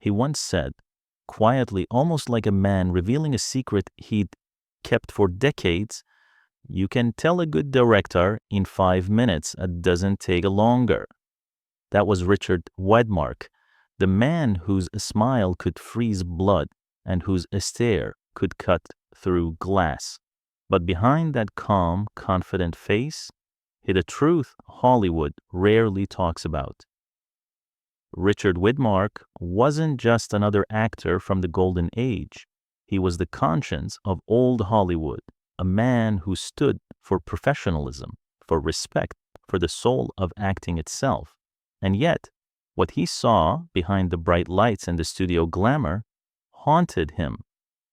He once said, quietly, almost like a man revealing a secret he'd kept for decades, "You can tell a good director in 5 minutes. It doesn't take longer." That was Richard Widmark, the man whose smile could freeze blood and whose stare could cut through glass. But behind that calm, confident face hid a truth Hollywood rarely talks about. Richard Widmark wasn't just another actor from the Golden Age. He was the conscience of old Hollywood, a man who stood for professionalism, for respect, for the soul of acting itself. And yet, what he saw behind the bright lights and the studio glamour haunted him.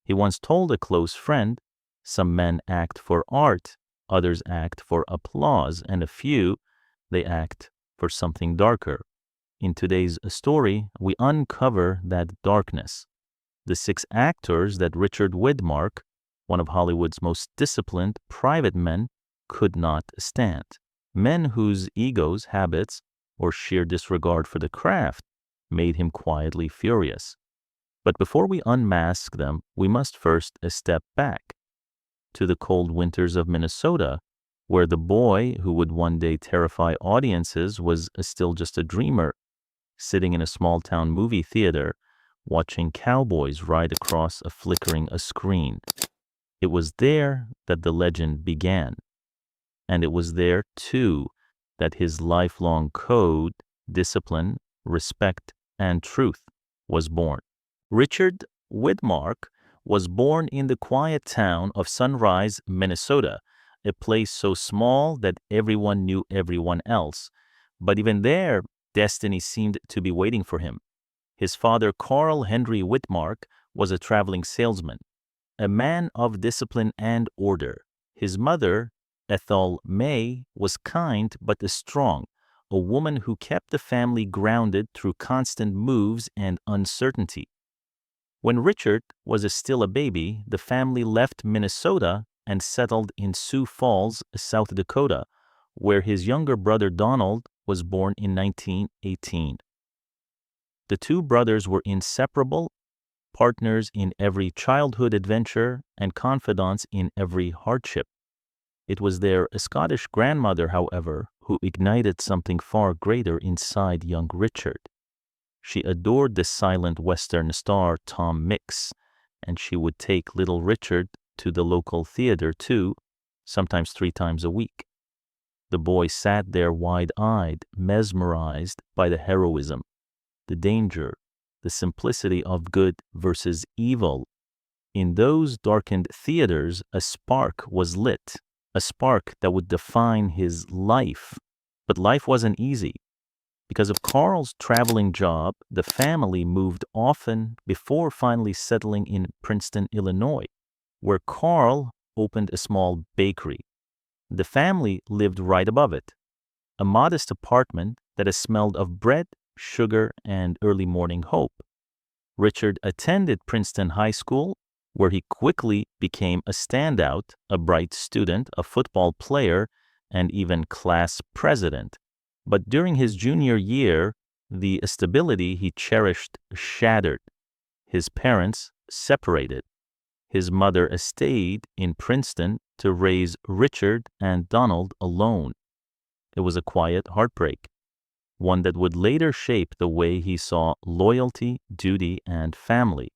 He once told a close friend, "Some men act for art, others act for applause, and a few, they act for something darker." In today's story, we uncover that darkness. The 6 actors that Richard Widmark, one of Hollywood's most disciplined private men, could not stand. Men whose egos, habits, or sheer disregard for the craft made him quietly furious. But before we unmask them, we must first step back to the cold winters of Minnesota, where the boy who would one day terrify audiences was still just a dreamer, sitting in a small-town movie theater, watching cowboys ride across a flickering screen. It was there that the legend began. And it was there, too, that his lifelong code, discipline, respect, and truth was born. Richard Widmark was born in the quiet town of Sunrise, Minnesota, a place so small that everyone knew everyone else. But even there, destiny seemed to be waiting for him. His father, Carl Henry Widmark, was a traveling salesman, a man of discipline and order. His mother, Ethel May, was kind but strong, a woman who kept the family grounded through constant moves and uncertainty. When Richard was still a baby, the family left Minnesota and settled in Sioux Falls, South Dakota, where his younger brother Donald was born in 1918. The 2 brothers were inseparable, partners in every childhood adventure and confidants in every hardship. It was their Scottish grandmother, however, who ignited something far greater inside young Richard. She adored the silent Western star Tom Mix, and she would take little Richard to the local theater too, sometimes 3 times a week. The boy sat there wide-eyed, mesmerized by the heroism, the danger, the simplicity of good versus evil. In those darkened theaters, a spark was lit, a spark that would define his life. But life wasn't easy. Because of Carl's traveling job, the family moved often before finally settling in Princeton, Illinois, where Carl opened a small bakery. The family lived right above it, a modest apartment that smelled of bread, sugar, and early morning hope. Richard attended Princeton High School, where he quickly became a standout, a bright student, a football player, and even class president. But during his junior year, the stability he cherished shattered. His parents separated. His mother stayed in Princeton to raise Richard and Donald alone. It was a quiet heartbreak, one that would later shape the way he saw loyalty, duty, and family.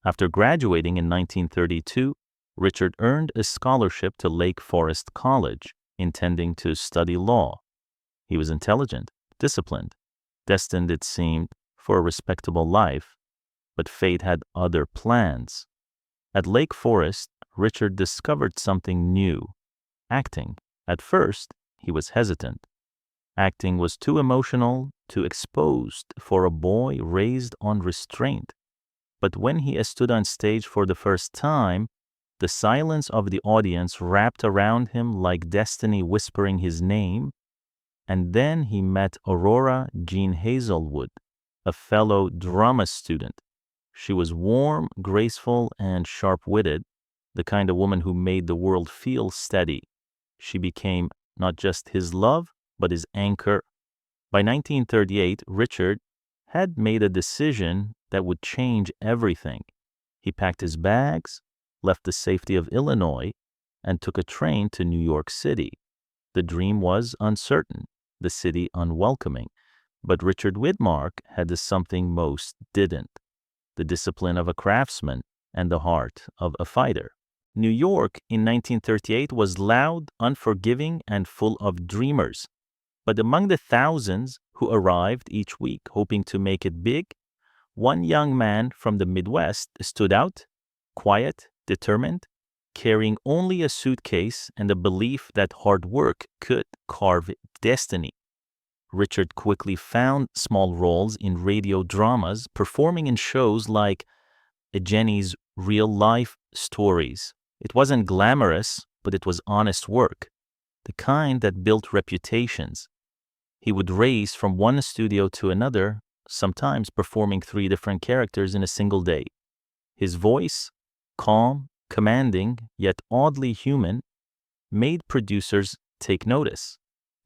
After graduating in 1932, Richard earned a scholarship to Lake Forest College, intending to study law. He was intelligent, disciplined, destined, it seemed, for a respectable life, but fate had other plans. At Lake Forest, Richard discovered something new, acting. At first, he was hesitant. Acting was too emotional, too exposed for a boy raised on restraint. But when he stood on stage for the first time, the silence of the audience wrapped around him like destiny whispering his name. And then he met Aurora Jean Hazelwood, a fellow drama student. She was warm, graceful, and sharp-witted, the kind of woman who made the world feel steady. She became not just his love, but his anchor. By 1938, Richard had made a decision that would change everything. He packed his bags, left the safety of Illinois, and took a train to New York City. The dream was uncertain, the city unwelcoming, but Richard Widmark had the something most didn't: the discipline of a craftsman and the heart of a fighter. New York in 1938 was loud, unforgiving, and full of dreamers. But among the thousands who arrived each week hoping to make it big, one young man from the Midwest stood out, quiet, determined, carrying only a suitcase and a belief that hard work could carve destiny. Richard quickly found small roles in radio dramas, performing in shows like Jenny's Real-Life Stories. It wasn't glamorous, but it was honest work, the kind that built reputations. He would race from one studio to another, sometimes performing 3 different characters in a single day. His voice, calm, commanding, yet oddly human, made producers take notice.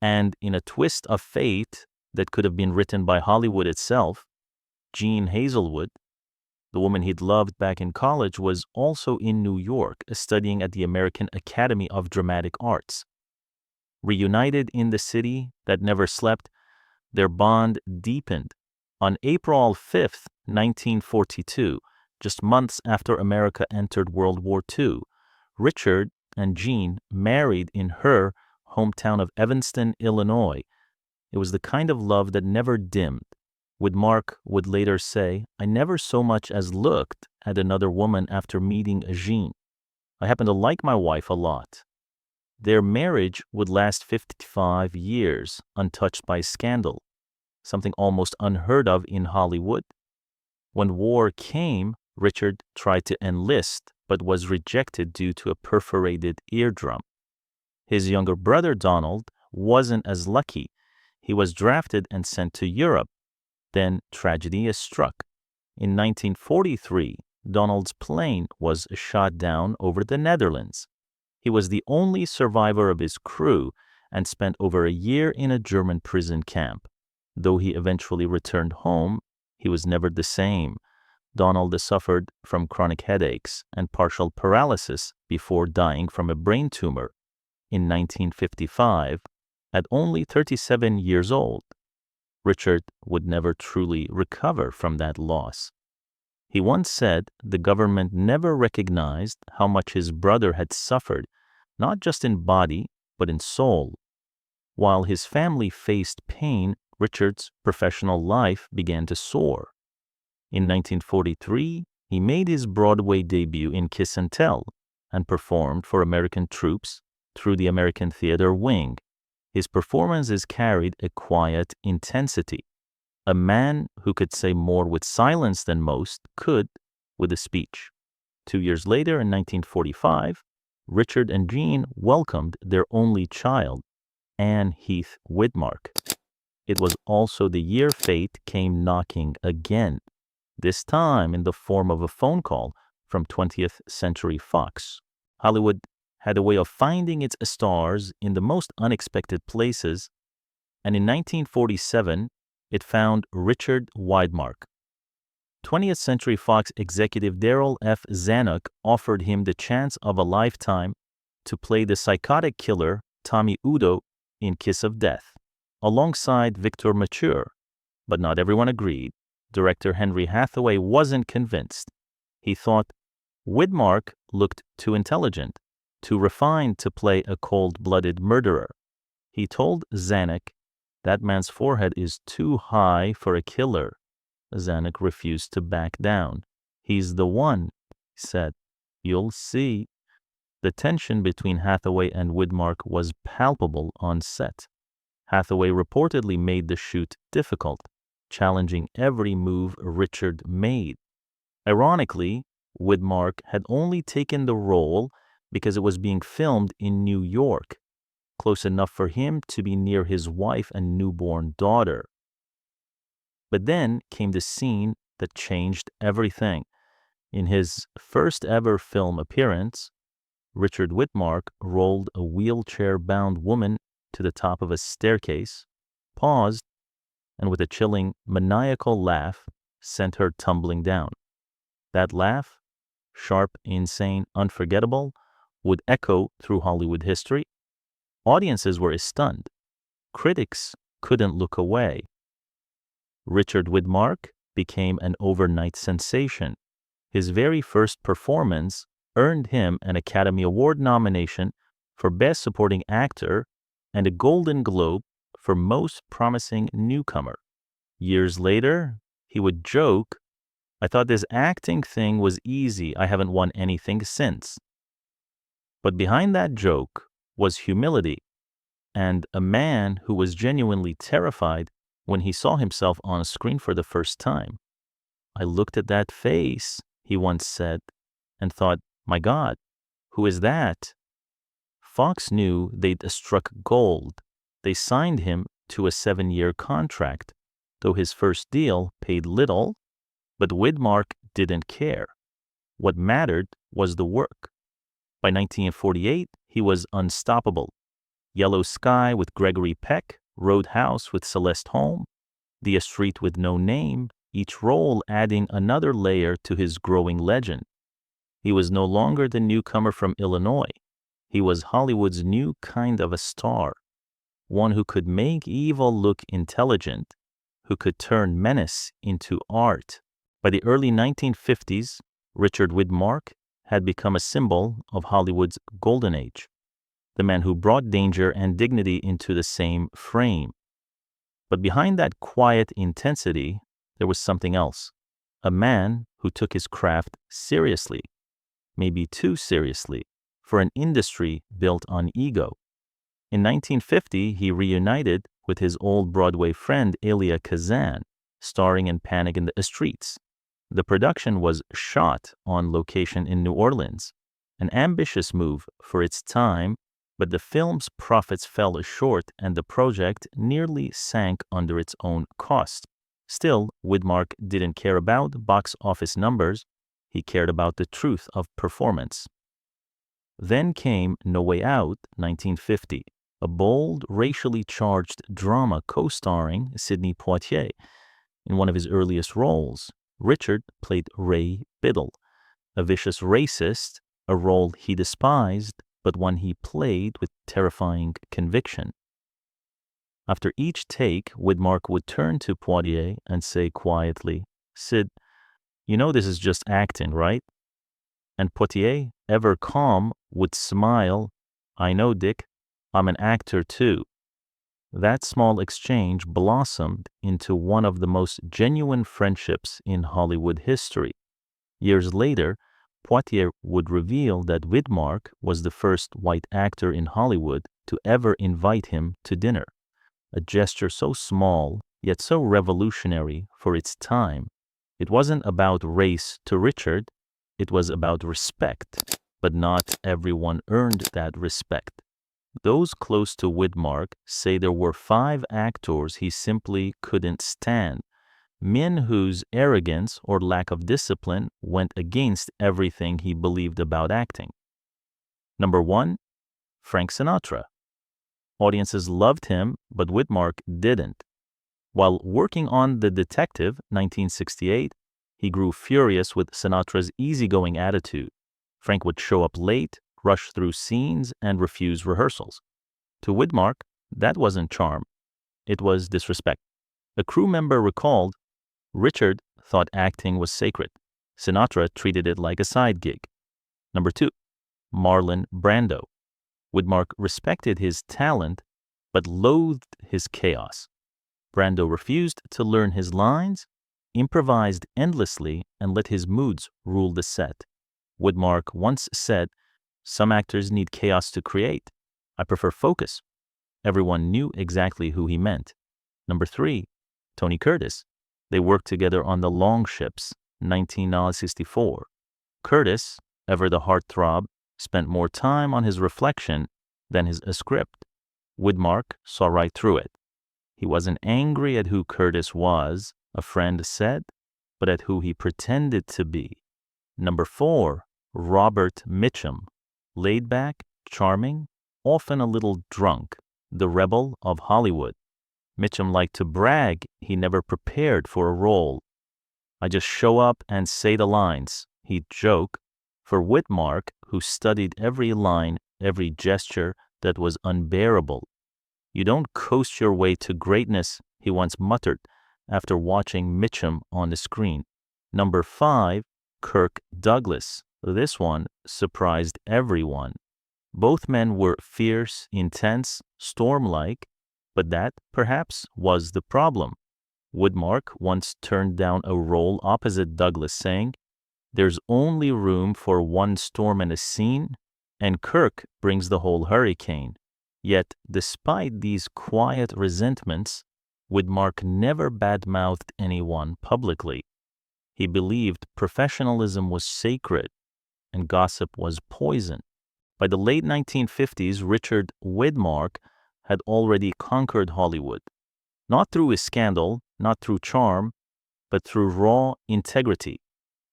And in a twist of fate that could have been written by Hollywood itself, Jean Hazelwood, the woman he'd loved back in college, was also in New York, studying at the American Academy of Dramatic Arts. Reunited in the city that never slept, their bond deepened. On April 5th, 1942, just months after America entered World War II, Richard and Jean married in her hometown of Evanston, Illinois. It was the kind of love that never dimmed. Widmark would later say, "I never so much as looked at another woman after meeting Jean. I happen to like my wife a lot." Their marriage would last 55 years, untouched by scandal, something almost unheard of in Hollywood. When war came, Richard tried to enlist, but was rejected due to a perforated eardrum. His younger brother, Donald, wasn't as lucky. He was drafted and sent to Europe. Then tragedy struck. In 1943, Donald's plane was shot down over the Netherlands. He was the only survivor of his crew and spent over a year in a German prison camp. Though he eventually returned home, he was never the same. Donald suffered from chronic headaches and partial paralysis before dying from a brain tumor in 1955 at only 37 years old. Richard would never truly recover from that loss. He once said the government never recognized how much his brother had suffered, not just in body, but in soul. While his family faced pain, Richard's professional life began to soar. In 1943, he made his Broadway debut in Kiss and Tell and performed for American troops through the American Theater Wing. His performances carried a quiet intensity. A man who could say more with silence than most could with a speech. 2 years later, in 1945, Richard and Jean welcomed their only child, Anne Heath Widmark. It was also the year fate came knocking again, this time in the form of a phone call from 20th Century Fox. Hollywood had a way of finding its stars in the most unexpected places, and in 1947, it found Richard Widmark. 20th Century Fox executive Darryl F. Zanuck offered him the chance of a lifetime to play the psychotic killer Tommy Udo in Kiss of Death, alongside Victor Mature, but not everyone agreed. Director Henry Hathaway wasn't convinced. He thought Widmark looked too intelligent, too refined to play a cold-blooded murderer. He told Zanuck, "That man's forehead is too high for a killer." Zanuck refused to back down. "He's the one," he said. "You'll see." The tension between Hathaway and Widmark was palpable on set. Hathaway reportedly made the shoot difficult, challenging every move Richard made. Ironically, Widmark had only taken the role because it was being filmed in New York, close enough for him to be near his wife and newborn daughter. But then came the scene that changed everything. In his first ever film appearance, Richard Widmark rolled a wheelchair-bound woman to the top of a staircase, paused, and with a chilling, maniacal laugh, sent her tumbling down. That laugh, sharp, insane, unforgettable, would echo through Hollywood history. Audiences were stunned. Critics couldn't look away. Richard Widmark became an overnight sensation. His very first performance earned him an Academy Award nomination for Best Supporting Actor and a Golden Globe for Most Promising Newcomer. Years later, he would joke, "I thought this acting thing was easy. I haven't won anything since." But behind that joke was humility and a man who was genuinely terrified when he saw himself on a screen for the first time. "I looked at that face," he once said, "and thought, my God, who is that?" Fox knew they'd struck gold. They signed him to a 7-year contract, though his first deal paid little, but Widmark didn't care. What mattered was the work. By 1948, he was unstoppable. Yellow Sky with Gregory Peck, Roadhouse with Celeste Holm, The Street with No Name, each role adding another layer to his growing legend. He was no longer the newcomer from Illinois. He was Hollywood's new kind of a star, one who could make evil look intelligent, who could turn menace into art. By the early 1950s, Richard Widmark had become a symbol of Hollywood's golden age, the man who brought danger and dignity into the same frame. But behind that quiet intensity, there was something else. A man who took his craft seriously, maybe too seriously, for an industry built on ego. In 1950, he reunited with his old Broadway friend Elia Kazan, starring in Panic in the Streets. The production was shot on location in New Orleans, an ambitious move for its time, but the film's profits fell short and the project nearly sank under its own cost. Still, Widmark didn't care about box office numbers. He cared about the truth of performance. Then came No Way Out, 1950, a bold, racially charged drama co-starring Sidney Poitier. In one of his earliest roles, Richard played Ray Biddle, a vicious racist, a role he despised, but one he played with terrifying conviction. After each take, Widmark would turn to Poitier and say quietly, "Sid, you know this is just acting, right?" And Poitier, ever calm, would smile, "I know, Dick. I'm an actor too." That small exchange blossomed into one of the most genuine friendships in Hollywood history. Years later, Poitier would reveal that Widmark was the first white actor in Hollywood to ever invite him to dinner, a gesture so small yet so revolutionary for its time. It wasn't about race to Richard, it was about respect, but not everyone earned that respect. Those close to Widmark say there were 5 actors he simply couldn't stand, men whose arrogance or lack of discipline went against everything he believed about acting. Number 1, Frank Sinatra. Audiences loved him, but Widmark didn't. While working on The Detective, 1968, he grew furious with Sinatra's easygoing attitude. Frank would show up late, rush through scenes, and refuse rehearsals. To Widmark, that wasn't charm. It was disrespect. A crew member recalled, "Richard thought acting was sacred. Sinatra treated it like a side gig." Number 2, Marlon Brando. Widmark respected his talent, but loathed his chaos. Brando refused to learn his lines, improvised endlessly, and let his moods rule the set. Widmark once said, "Some actors need chaos to create. I prefer focus." Everyone knew exactly who he meant. Number 3, Tony Curtis. They worked together on The Long Ships, 1964. Curtis, ever the heartthrob, spent more time on his reflection than his script. Widmark saw right through it. He wasn't angry at who Curtis was, a friend said, but at who he pretended to be. Number 4, Robert Mitchum. Laid back, charming, often a little drunk, the rebel of Hollywood. Mitchum liked to brag he never prepared for a role. I just show up and say the lines, he'd joke. For Widmark, who studied every line, every gesture that was unbearable. You don't coast your way to greatness, he once muttered after watching Mitchum on the screen. Number 5, Kirk Douglas. This one surprised everyone. Both men were fierce, intense, storm-like, but that, perhaps, was the problem. Widmark once turned down a role opposite Douglas, saying, "There's only room for one storm in a scene, and Kirk brings the whole hurricane." Yet, despite these quiet resentments, Widmark never badmouthed anyone publicly. He believed professionalism was sacred and gossip was poison. By the late 1950s, Richard Widmark had already conquered Hollywood. Not through his scandal, not through charm, but through raw integrity.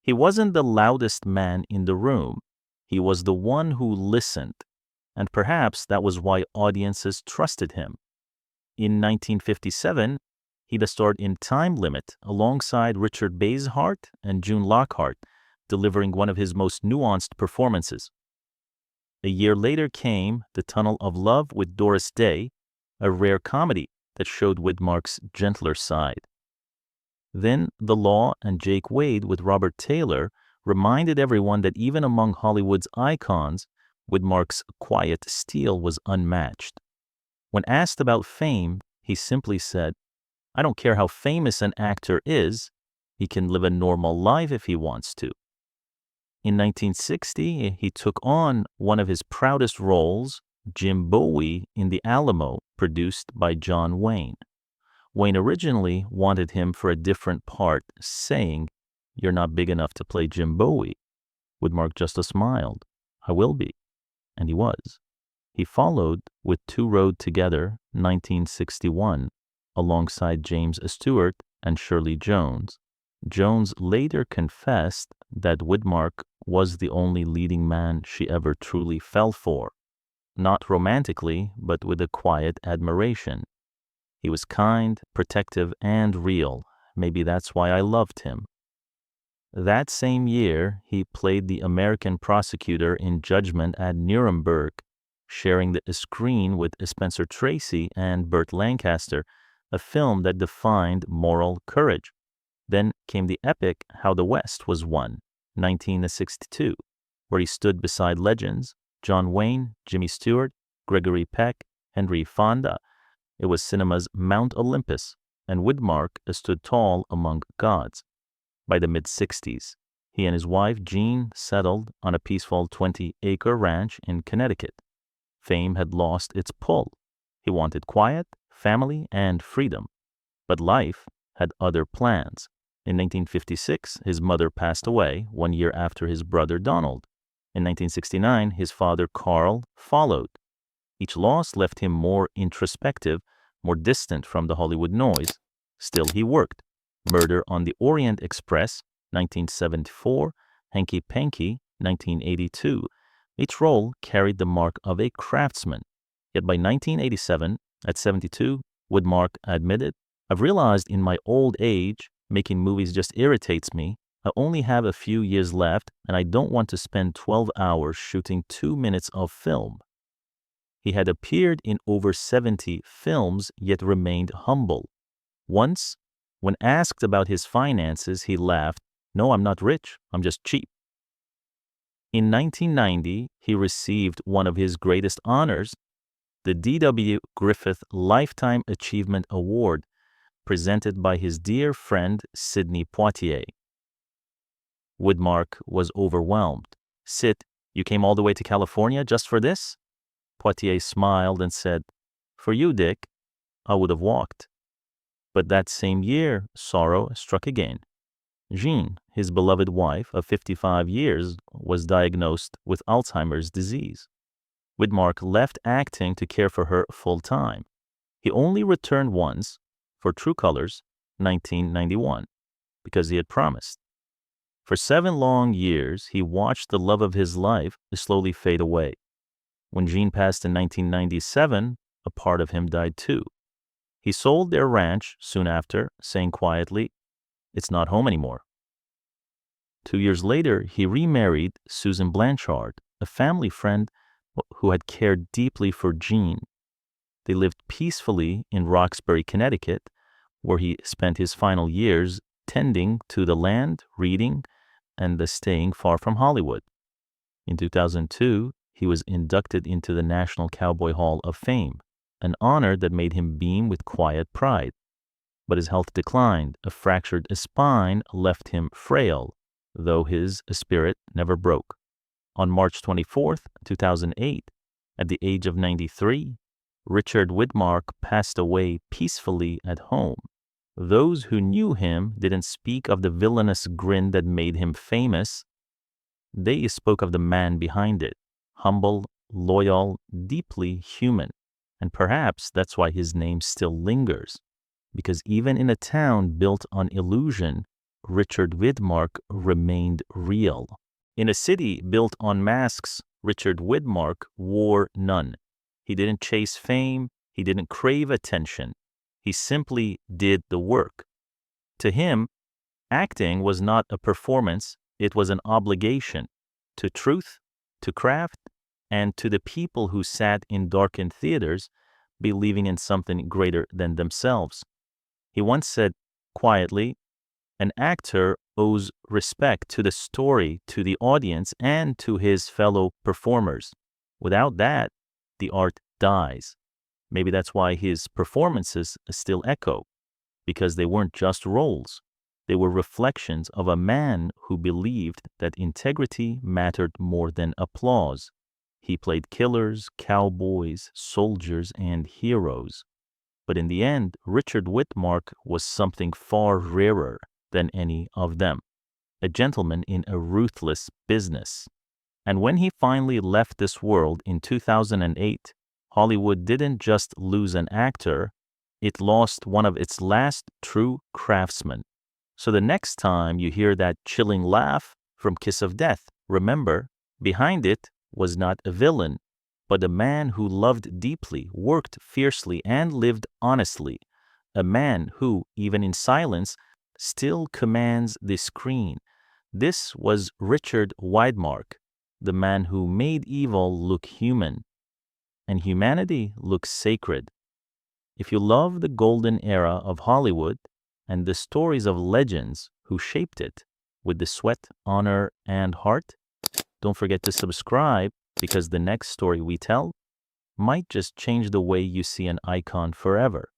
He wasn't the loudest man in the room. He was the one who listened, and perhaps that was why audiences trusted him. In 1957, he starred in Time Limit alongside Richard Basehart and June Lockhart, delivering one of his most nuanced performances. A year later came The Tunnel of Love with Doris Day, a rare comedy that showed Widmark's gentler side. Then The Law and Jake Wade with Robert Taylor reminded everyone that even among Hollywood's icons, Widmark's quiet steel was unmatched. When asked about fame, he simply said, "I don't care how famous an actor is, he can live a normal life if he wants to." In 1960, he took on one of his proudest roles, Jim Bowie in The Alamo, produced by John Wayne. Wayne originally wanted him for a different part, saying, "You're not big enough to play Jim Bowie." Widmark just smiled. "I will be." And he was. He followed with Two Rode Together, 1961, alongside James Stewart and Shirley Jones. Jones later confessed that Widmark was the only leading man she ever truly fell for. Not romantically, but with a quiet admiration. He was kind, protective, and real. Maybe that's why I loved him. That same year, he played the American prosecutor in Judgment at Nuremberg, sharing the screen with Spencer Tracy and Burt Lancaster, a film that defined moral courage. Then came the epic How the West Was Won, 1962, where he stood beside legends, John Wayne, Jimmy Stewart, Gregory Peck, Henry Fonda. It was cinema's Mount Olympus, and Widmark stood tall among gods. By the mid-60s, he and his wife Jean settled on a peaceful 20-acre ranch in Connecticut. Fame had lost its pull. He wanted quiet, family, and freedom. But life had other plans. In 1956, his mother passed away 1 year after his brother Donald. In 1969, his father Carl followed. Each loss left him more introspective, more distant from the Hollywood noise. Still, he worked. Murder on the Orient Express, 1974, Hanky Panky, 1982. Each role carried the mark of a craftsman. Yet by 1987, at 72, Widmark admitted, "I've realized in my old age, making movies just irritates me. I only have a few years left, and I don't want to spend 12 hours shooting 2 minutes of film." He had appeared in over 70 films, yet remained humble. Once, when asked about his finances, he laughed, "No, I'm not rich, I'm just cheap." In 1990, he received one of his greatest honors, the D.W. Griffith Lifetime Achievement Award, presented by his dear friend Sidney Poitier. Widmark was overwhelmed. "Sid, you came all the way to California just for this?" Poitier smiled and said, "For you, Dick, I would have walked." But that same year, sorrow struck again. Jean, his beloved wife of 55 years, was diagnosed with Alzheimer's disease. Widmark left acting to care for her full-time. He only returned once, for True Colors, 1991, because he had promised. For 7 long years, he watched the love of his life slowly fade away. When Jean passed in 1997, a part of him died too. He sold their ranch soon after, saying quietly, "It's not home anymore. 2 years later, he remarried Susan Blanchard, a family friend who had cared deeply for Jean. They lived peacefully in Roxbury, Connecticut, where he spent his final years tending to the land, reading, and staying far from Hollywood. In 2002, he was inducted into the National Cowboy Hall of Fame, an honor that made him beam with quiet pride. But his health declined. A fractured spine left him frail, though his spirit never broke. On March 24th, 2008, at the age of 93, Richard Widmark passed away peacefully at home. Those who knew him didn't speak of the villainous grin that made him famous. They spoke of the man behind it, humble, loyal, deeply human. And perhaps that's why his name still lingers. Because even in a town built on illusion, Richard Widmark remained real. In a city built on masks, Richard Widmark wore none. He didn't chase fame. He didn't crave attention. He simply did the work. To him, acting was not a performance. It was an obligation to truth, to craft, and to the people who sat in darkened theaters, believing in something greater than themselves. He once said quietly, "An actor owes respect to the story, to the audience, and to his fellow performers. Without that, the art dies." Maybe that's why his performances still echo, because they weren't just roles. They were reflections of a man who believed that integrity mattered more than applause. He played killers, cowboys, soldiers, and heroes. But in the end, Richard Widmark was something far rarer than any of them, a gentleman in a ruthless business. And when he finally left this world in 2008, Hollywood didn't just lose an actor, it lost one of its last true craftsmen. So the next time you hear that chilling laugh from Kiss of Death, remember, behind it was not a villain, but a man who loved deeply, worked fiercely, and lived honestly. A man who, even in silence, still commands the screen. This was Richard Widmark, the man who made evil look human and humanity look sacred. If you love the golden era of Hollywood and the stories of legends who shaped it with the sweat, honor, and heart, don't forget to subscribe, because the next story we tell might just change the way you see an icon forever.